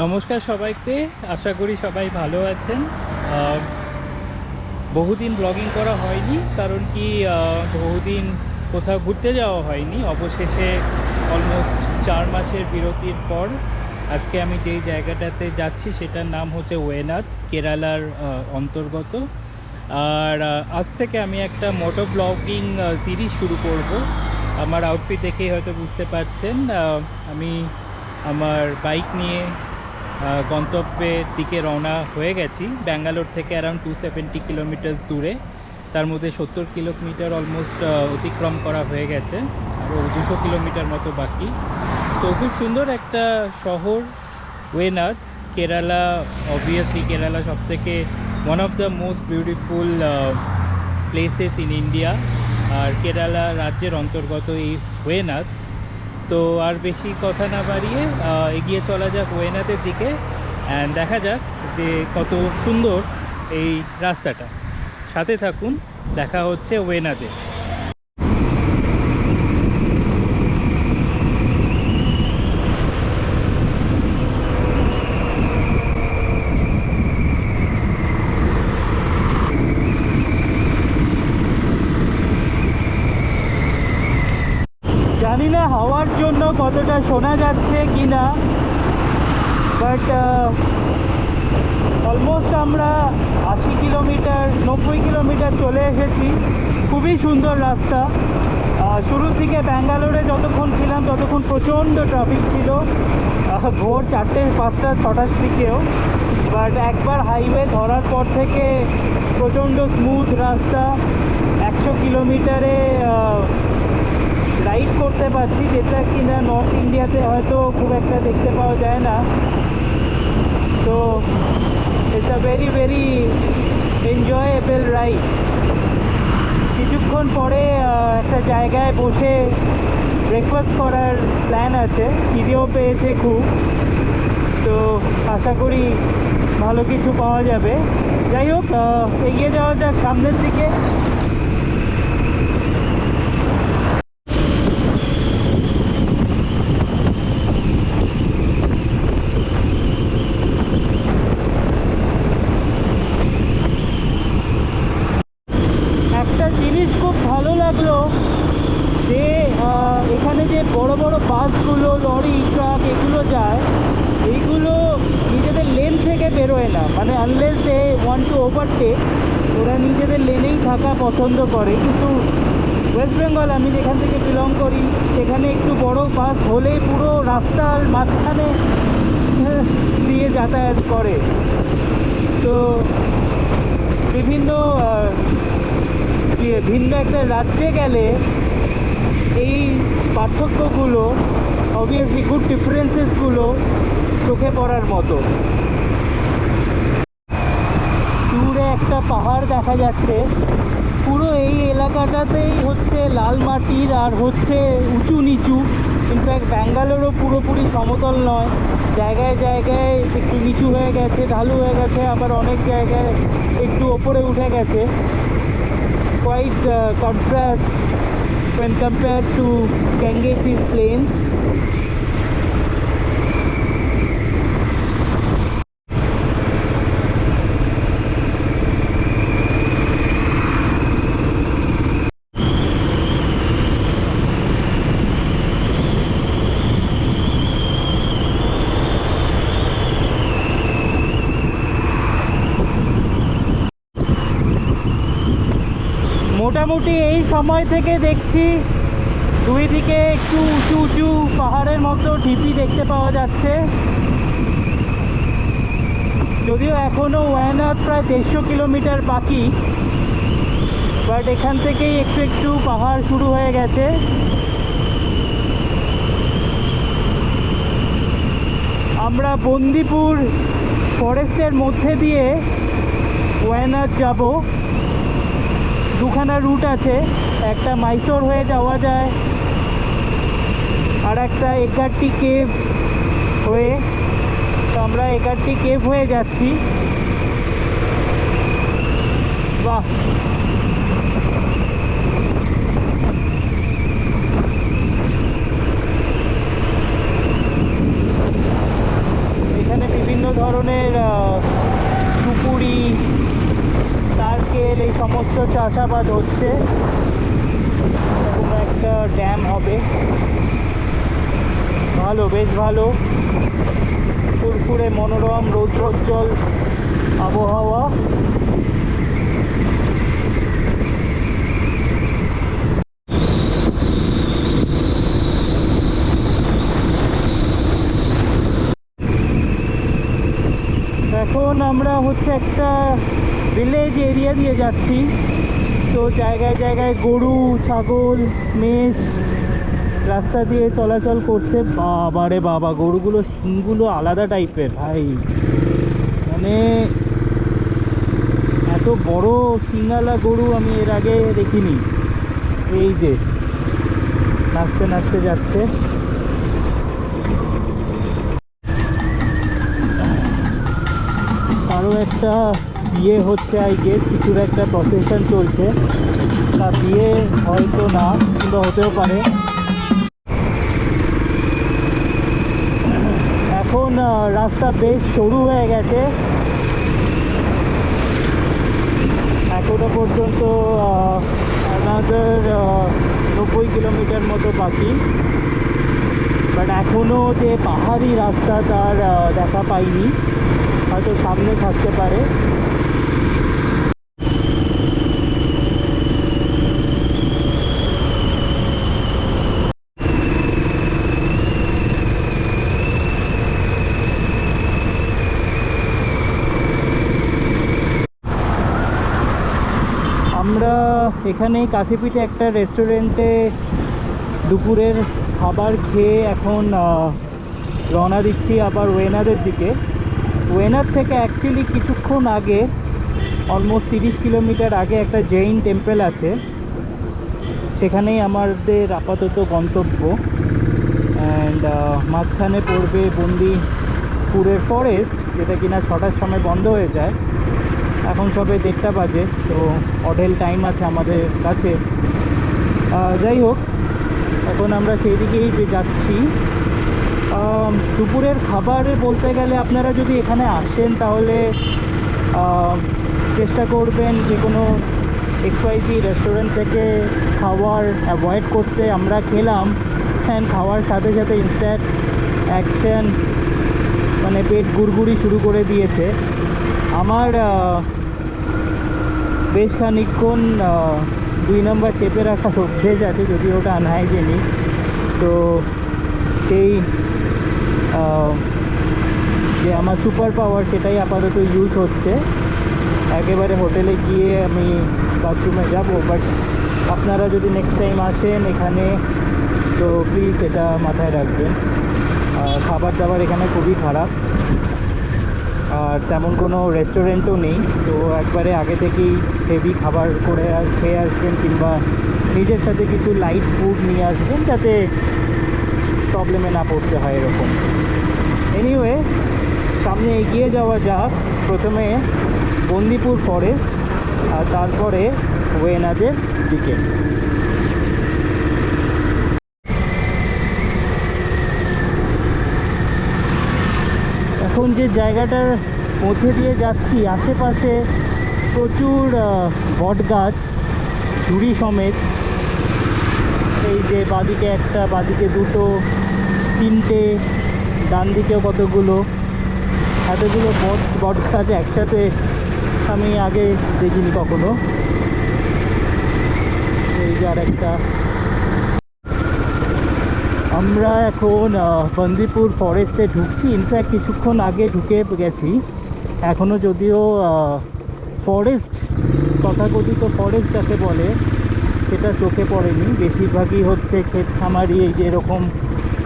নমস্কার সবাইকে, আশা করি সবাই ভালো আছেন। বহুদিন ব্লগিং করা হয়নি, কারণ কি বহুদিন কোথাও ঘুরতে যাওয়া হয়নি। অবশেষে অলমোস্ট 4 মাসের বিরতির পর আজকে আমি যেই জায়গাটাতে যাচ্ছি সেটার নাম হচ্ছে ওয়েনাদ, কেরালার অন্তর্গত। আর আজ থেকে আমি একটা মোটো ব্লগিং সিরিজ শুরু করব। আমার আউটফিট দেখেই হয়তো বুঝতে পারছেন, আমি আমার বাইক নিয়ে গন্তব্যের দিকে রওনা হয়ে গেছি। ব্যাঙ্গালোর থেকে অ্যারাউন্ড 270 কিলোমিটার দূরে, তার মধ্যে 70 কিলোমিটার অলমোস্ট অতিক্রম করা হয়ে গেছে, আরও 200 কিলোমিটার মতো বাকি। তো খুব সুন্দর একটা শহর ওয়েনাদ, কেরালা। অবভিয়াসলি কেরালা সবথেকে one of the most beautiful places in India, আর কেরালা রাজ্যের অন্তর্গত এই ওয়েনাদ। তো আর বেশি কথা না বাড়িয়ে এগিয়ে চলা যাক ওয়েনাদের দিকে, অ্যান্ড দেখা যাক যে কত সুন্দর এই রাস্তাটা। সাথে থাকুন, দেখা হচ্ছে ওয়েনাদে। জানি না হাওয়ার জন্য কতটা শোনা যাচ্ছে কি না, বাট অলমোস্ট আমরা 80 কিলোমিটার 90 কিলোমিটার চলে এসেছি। খুবই সুন্দর রাস্তা। শুরুর দিকে ব্যাঙ্গালোরে যতক্ষণ ছিলাম ততক্ষণ প্রচণ্ড ট্রাফিক ছিল, ভোর 4টে 5টা 6টার দিকেও। বাট একবার হাইওয়ে ধরার পর থেকে প্রচণ্ড স্মুথ রাস্তা। 100 কিলোমিটারে রাইড করতে পারছি, যেটা কিনা নর্থ ইন্ডিয়াতে হয়তো খুব একটা দেখতে পাওয়া যায় না। তো it's a very very enjoyable ride. কিছুক্ষণ পরে একটা জায়গায় বসে ব্রেকফাস্ট করার প্ল্যান আছে, খিদেও পেয়েছে খুব। তো আশা করি ভালো কিছু পাওয়া যাবে। যাই হোক, এগিয়ে যাওয়া যাক সামনের দিকে। একটা জিনিস খুব ভালো লাগলো যে এখানে যে বড় বড় বাসগুলো, লরি, ট্রাক এগুলো যায়, এইগুলো নিজেদের লেন থেকে বেরোয় না। মানে unless they want to overtake, ওরা নিজেদের লেনেই থাকা পছন্দ করে। কিন্তু ওয়েস্ট বেঙ্গল, আমি যেখান থেকে বিলং করি, সেখানে একটু বড় বাস হলেই পুরো রাস্তার মাঝখানে দিয়ে যাতায়াত করে। তো বিভিন্ন ভিন্ন একটা রাজ্যে গেলে এই পার্থক্যগুলো, অবভিয়াসলি গুড ডিফারেন্সেসগুলো চোখে পড়ার মতো। দূরে একটা পাহাড় দেখা যাচ্ছে। পুরো এই এলাকাটাতেই হচ্ছে লাল মাটির আর হচ্ছে উঁচু নিচু। ইনফ্যাক্ট ব্যাঙ্গালোরও পুরোপুরি সমতল নয়, জায়গায় জায়গায় একটু নিচু হয়ে গেছে, ঢালু হয়ে গেছে, আবার অনেক জায়গায় একটু ওপরে উঠে গেছে। Quite contrast when compared to Ganges plains. মোটামুটি এই সময় থেকে দেখছি দুই দিকে একটু উঁচু উঁচু পাহাড়ের মতো ঢিপি দেখতে পাওয়া যাচ্ছে। যদিও এখনও ওয়ানাদ প্রায় 150 কিলোমিটার বাকি, বাট এখান থেকেই একটু একটু পাহাড় শুরু হয়ে গেছে। আমরা বন্দিপুর ফরেস্টের মধ্যে দিয়ে ওয়ানাদ যাব। দুখানা রুট আছে, একটা মাইসোর হয়ে যাওয়া যায়, আর একটা একাড্ডি কেভ হয়ে। তো আমরা একাড্ডি কেভ হয়ে যাচ্ছি। বাহ, এখানে কোনো একটা ড্যাম হবে। ভালো, বেশ ভালো, ফুরফুরে মনোরম রৌদ্রোজ্জ্বল আবহাওয়া। এখন আমরা হচ্ছে একটা ভিলেজ এরিয়া দিয়ে যাচ্ছি, তো জায়গায় জায়গায় গরু ছাগল মেষ রাস্তা দিয়ে চলাচল করছে। বাবারে বাবা, গরুগুলো শিংগুলো আলাদা টাইপের ভাই, মানে এত বড় শিংওয়ালা গরু আমি এর আগে দেখিনি। এই যে নাচতে নাচতে যাচ্ছে। আরও একটা বিয়ে হচ্ছে, আই গেস কিছুর একটা প্রসেশন চলছে, তা বিয়ে হয়তো না, কিংবা হতেও পারে। এখন রাস্তা বেশ সরু হয়ে গেছে, এখনো পর্যন্ত আমাদের 90 কিলোমিটার মতো বাকি, বাট এখনও যে পাহাড়ি রাস্তা তার দেখা পাইনি, হয়তো সামনে থাকতে পারে। আমরা এখানে কাছেপিঠে একটা রেস্টুরেন্টে দুপুরের খাবার খেয়ে এখন রওনা দিচ্ছি আবার ওয়েনাদের দিকে। ওয়েনার থেকে অ্যাকচুয়ালি কিছুক্ষণ আগে, অলমোস্ট 30 কিলোমিটার আগে একটা জৈন টেম্পল আছে, সেখানেই আমাদের আপাতত গন্তব্য। অ্যান্ড মাঝখানে পড়বে বন্দিপুরের ফরেস্ট, যেটা কিনা 6টার সময় বন্ধ হয়ে যায়। এখন সবে 1:30 বাজে, তো অঢেল টাইম আছে আমাদের কাছে। যাই হোক, এখন আমরা সেই দিকেই যাচ্ছি। দুপুরের খাবারে বলতে গেলে আপনারা যদি এখানে আসেন তাহলে চেষ্টা করবেন যে কোনো XYZ রেস্টুরেন্ট থেকে খাবার অ্যাভয়েড করতে। আমরা খেলাম, অ্যান্ড খাওয়ার সাথে সাথে ইনস্ট্যান্ট অ্যাকশন, মানে পেট গুড়গুড়ি শুরু করে দিয়েছে। আমার বেশ খানিকক্ষণ 2 নম্বর চেপে রাখা অভ্যেস আছে, যদি ওটা আনহাইজেনিক। তো সেই যে আমার সুপার পাওয়ার, সেটাই আপাতত ইউজ হচ্ছে। একেবারে হোটেলে গিয়ে আমি বাথরুমে যাব, বাট আপনারা যদি নেক্সট টাইম আসেন এখানে, তো প্লিজ এটা মাথায় রাখবেন। খাবার দাবার এখানে খুবই খারাপ, আর তেমন কোনো রেস্টুরেন্টও নেই, তো একবারে আগে থেকেই হেভি খাবার করে খেয়ে আসবেন, কিংবা নিজের সাথে কিছু লাইট ফুড নিয়ে আসবেন, যাতে প্রবলেমে না পড়তে হয় এরকম। এনিওয়ে, সামনে এগিয়ে যাওয়া যাক। প্রথমে বন্দিপুর ফরেস্ট, আর তারপরে ওয়েনাদের দিকে। এখন যে জায়গাটার মধ্যে দিয়ে যাচ্ছি, আশেপাশে প্রচুর বট গাছ, ঝুড়ি সমেত। এই যে বাঁদিকে একটা, বাঁদিকে দুটো, তিনটে, ডান দিকেও কতগুলো, এতগুলো বট গাছ একসাথে আমি আগে দেখিনি কখনো। এই যে আর একটা। আমরা এখন বন্দিপুর ফরেস্টে ঢুকছি, ইনফ্যাক্ট কিছুক্ষণ আগে ঢুকে গেছি। এখনও যদিও ফরেস্ট, তথাকথিত ফরেস্ট যাকে বলে, সেটা চোখে পড়েনি। বেশিরভাগই হচ্ছে ক্ষেত খামারি, এই যে এরকম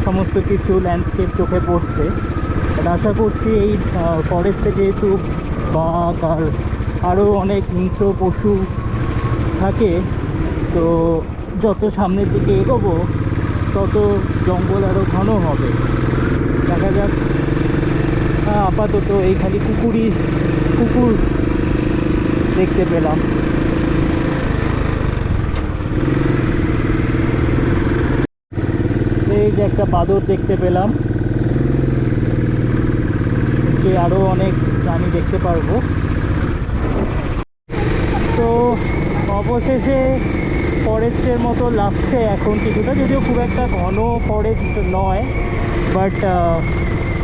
সমস্ত কিছু ল্যান্ডস্কেপ চোখে পড়ছে। বাট আশা করছি এই ফরেস্টে যেহেতু বাঘ আর আরও অনেক হিংস্র পশু থাকে, তো যত সামনের দিকে এগোবো তত জঙ্গল আরও ঘন হবে। দেখা যাক। আপাতত এই খালি কুকুর দেখতে পেলাম। এই যে একটা বাদর দেখতে পেলাম, যে আরও অনেক প্রাণী দেখতে পারবো। তো অবশেষে ফরেস্টের মতো লাগছে এখন কিছুটা, যদিও খুব একটা ঘন ফরেস্ট নয়, বাট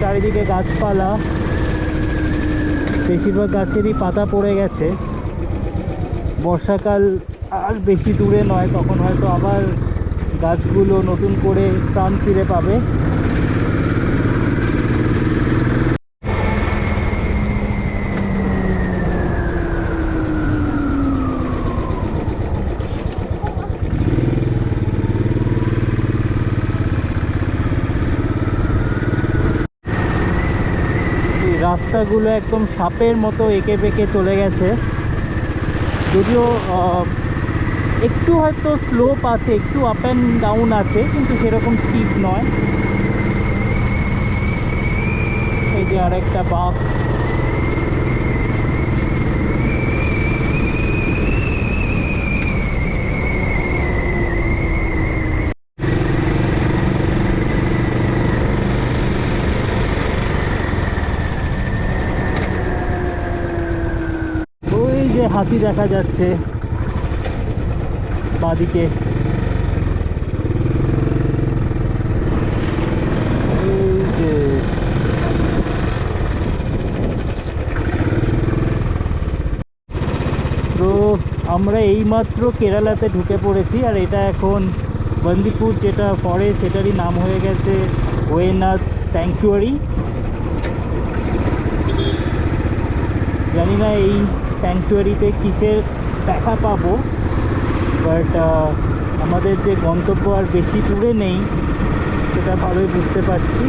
চারিদিকে গাছপালা, বেশিরভাগ গাছেরই পাতা পড়ে গেছে। বর্ষাকাল আর বেশি দূরে নয়, তখন হয়তো আবার গাছগুলো নতুন করে প্রাণ ফিরে পাবে। রাস্তাগুলো একদম সাপের মতো এঁকে বেঁকে চলে গেছে, যদিও একটু হয়তো স্লোপ আছে, একটু আপ অ্যান্ড ডাউন আছে, কিন্তু সেরকম স্টিপ নয়। এই যে আরেকটা বাঁক, ওই যে হাতি দেখা যাচ্ছে বাদিকে। এই যে তো আমরা এইমাত্র কেরালাতে ঢুকে পড়েছি, আর এটা এখন বন্দিপুর যেটা ফরেস্ট, সেটারই নাম হয়ে গেছে ওয়েনাদ স্যাংচুয়ারি। জানি না এই স্যাংচুয়ারিতে কিসের দেখা পাবো, বাট আমাদের যে গন্তব্য আর বেশি দূরে নেই সেটা ভালোই বুঝতে পারছি।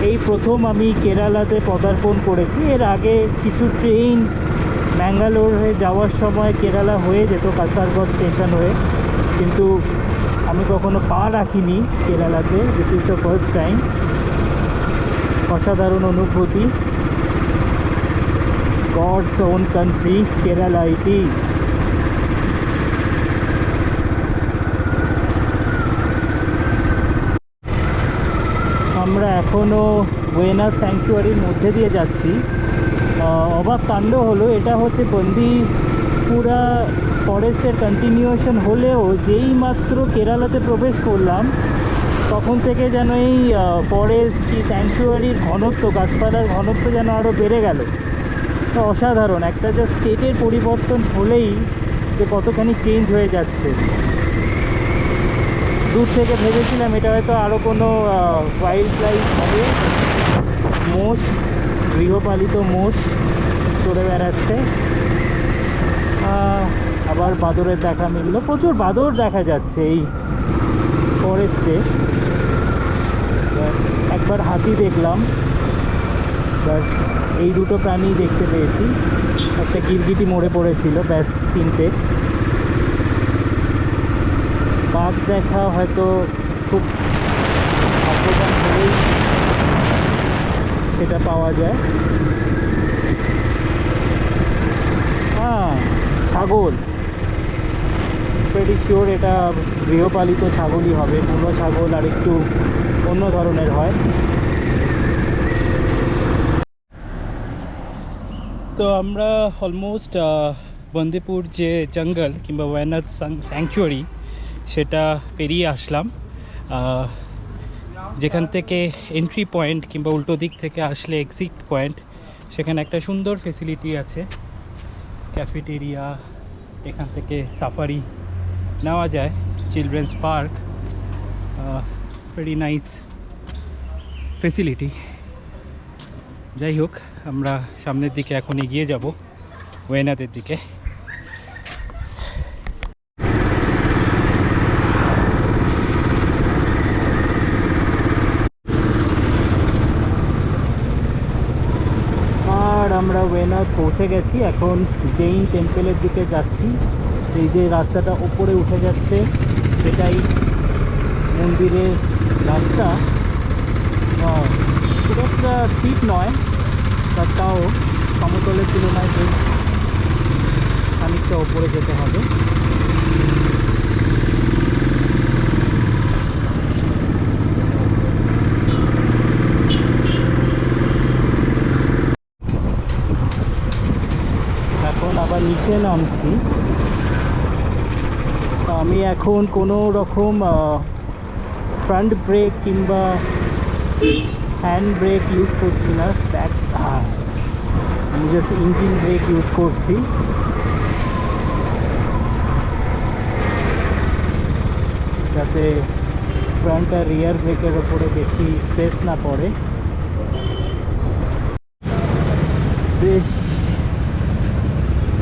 এই প্রথম আমি কেরালাতে পদার্পণ করেছি। এর আগে কিছু ট্রেন ম্যাঙ্গালোর হয়ে যাওয়ার সময় কেরালা হয়ে যেত কাসারগড় স্টেশন হয়ে, কিন্তু আমি কখনো পা রাখিনি কেরালাতে। This is the first time. অসাধারণ অনুভূতি। God's own country, Kerala it is. আমরা এখনও ওয়েনাদ স্যাংচুয়ারির মধ্যে দিয়ে যাচ্ছি। অবাক কাণ্ড হলো, এটা হচ্ছে বন্দিপুরা ফরেস্টের কন্টিনিউয়েশন হলেও যেই মাত্র কেরালাতে প্রবেশ করলাম তখন থেকে যেন এই ফরেস্ট কি স্যাংচুয়ারির ঘনত্ব, গাছপালার ঘনত্ব যেন আরও বেড়ে গেল। তো অসাধারণ, একটা যে স্টেটের পরিবর্তন হলেই যে কতখানি চেঞ্জ হয়ে যাচ্ছে। দূর থেকে ভেবেছিলাম এটা হয়তো আরও কোনো ওয়াইল্ড লাইফ হবে, মোষ, গৃহপালিত মোষ চড়ে বেড়াচ্ছে। আবার বাদরের দেখা মিললো, প্রচুর বাদর দেখা যাচ্ছে এই ফরেস্টে। একবার হাতি দেখলাম, বাট এই দুটো প্রাণী দেখতে পেয়েছি। একটা গিরগিটি মরে পড়েছিল, ব্যাস তিনটে। বাঘ দেখা হয়তো খুব ভাগ্যবান হলেই সেটা পাওয়া যায়। হ্যাঁ, ছাগল, প্রেটি শিওর এটা গৃহপালিত ছাগলই হবে। বুনো ছাগল আর একটু অন্য ধরনের হয়। তো আমরা অলমোস্ট বন্দিপুর যে জঙ্গল কিংবা ওয়েনাদ স্যাংচুয়ারি সেটা পেরিয়ে আসলাম। যেখান থেকে এন্ট্রি পয়েন্ট কিংবা উল্টো দিক থেকে আসলে এক্সিট পয়েন্ট, সেখানে একটা সুন্দর ফেসিলিটি আছে, ক্যাফেটেরিয়া, এখান থেকে সাফারি নেওয়া যায়, children's park, very nice facility. যাই হোক, আমরা সামনের দিকে এখন এগিয়ে যাব, ওয়েনাদের দিকে। আর আমরা ওয়েনাদ পৌঁছে গেছি, এখন জৈন টেম্পলের দিকে যাচ্ছি। এই যে রাস্তাটা ওপরে উঠে যাচ্ছে সেটাই মন্দিরের রাস্তা। খুব একটা ঠিক নয়, বাট তাও সমতলের তুলনায় বেশ খানিকটা ওপরে যেতে হবে। এখন আবার নিচে নামছি। আমি এখন কোনো রকম ফ্রন্ট ব্রেক কিংবা হ্যান্ড ব্রেক ইউজ করছি না, আমি জাস্ট ইঞ্জিন ব্রেক ইউজ করছি। যাতে ফ্রন্ট আর রিয়ার ব্রেকের ওপরে বেশি স্পেস না পড়ে। বেশ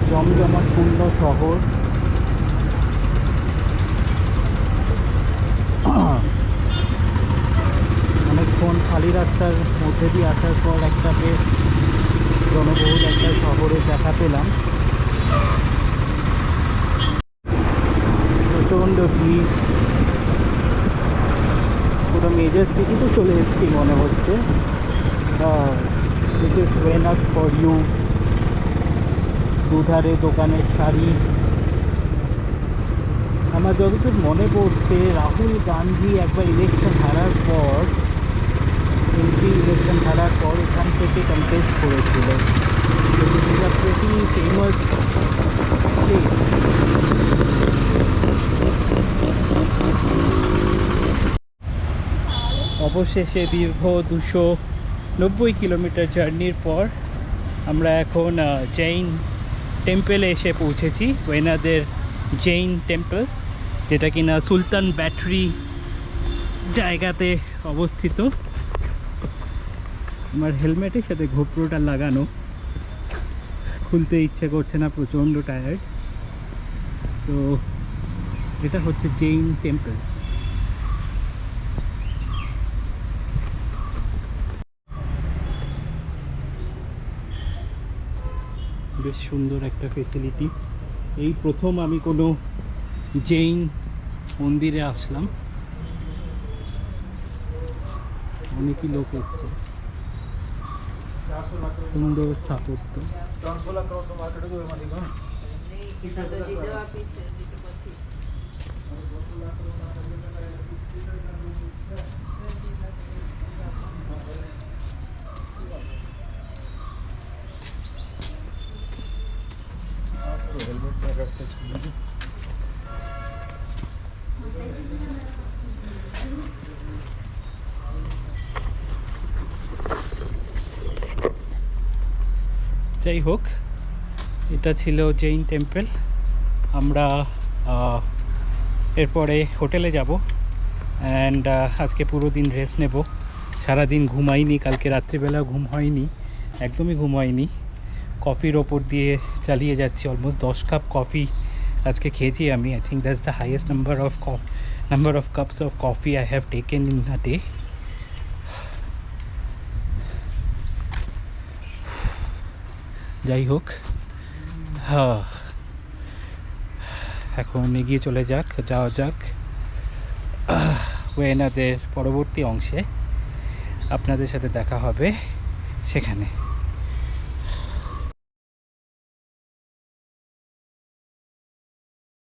জমজমাটপূর্ণ শহর। অনেকক্ষণ খালি রাস্তার মধ্যে দিয়ে আসার পর একটা বেশ জনবহুল একটা শহরে দেখা পেলাম। প্রচণ্ড ভিড়, পুরো মেজর সিটিতে চলে এসেছি মনে হচ্ছে। This is Wayanad for you. দুধারে দোকানের শাড়ি। আমার যতদূর মনে পড়ছে রাহুল গান্ধী একবার ইলেকশন হারার পর, এমপি ইলেকশন হারার পর এখান থেকে কন্টেস্ট করেছিল। This is a pretty famous place. অবশেষে দীর্ঘ 290 কিলোমিটার জার্নির পর আমরা এখন জৈন টেম্পলে এসে পৌঁছেছি। ওয়েনাদের জৈন টেম্পল, যেটা কিনা সুলতান ব্যাটারি জায়গাতে অবস্থিত। আমার হেলমেটের সাথে গোপ্রোটা লাগানো, খুলতে ইচ্ছে করছে না, প্রচণ্ড টায়ার্ড। তো এটা হচ্ছে জৈন টেম্পল। বেশ সুন্দর একটা ফেসিলিটি। এই প্রথম আমি কোনো জৈন মন্দিরে আসলাম। অনেকই লোক এসছে। সুন্দর স্থাপত্য। যাই হোক, এটা ছিল জৈন টেম্পল। আমরা এরপরে হোটেলে যাব অ্যান্ড আজকে পুরো দিন রেস্ট নেব। সারাদিন ঘুমাইনি, কালকে রাত্রিবেলা ঘুম হয়নি, একদমই ঘুম হয়নি। কফির ওপর দিয়ে চালিয়ে যাচ্ছি। অলমোস্ট 10 কাপ কফি আজকে খেয়েছি আমি। I think that's the highest number of cups of coffee I have taken in a day. যাই হোক, এখন এগিয়ে যাওয়া যাক ওয়েনাদের পরবর্তী অংশে। আপনাদের সাথে দেখা হবে সেখানে।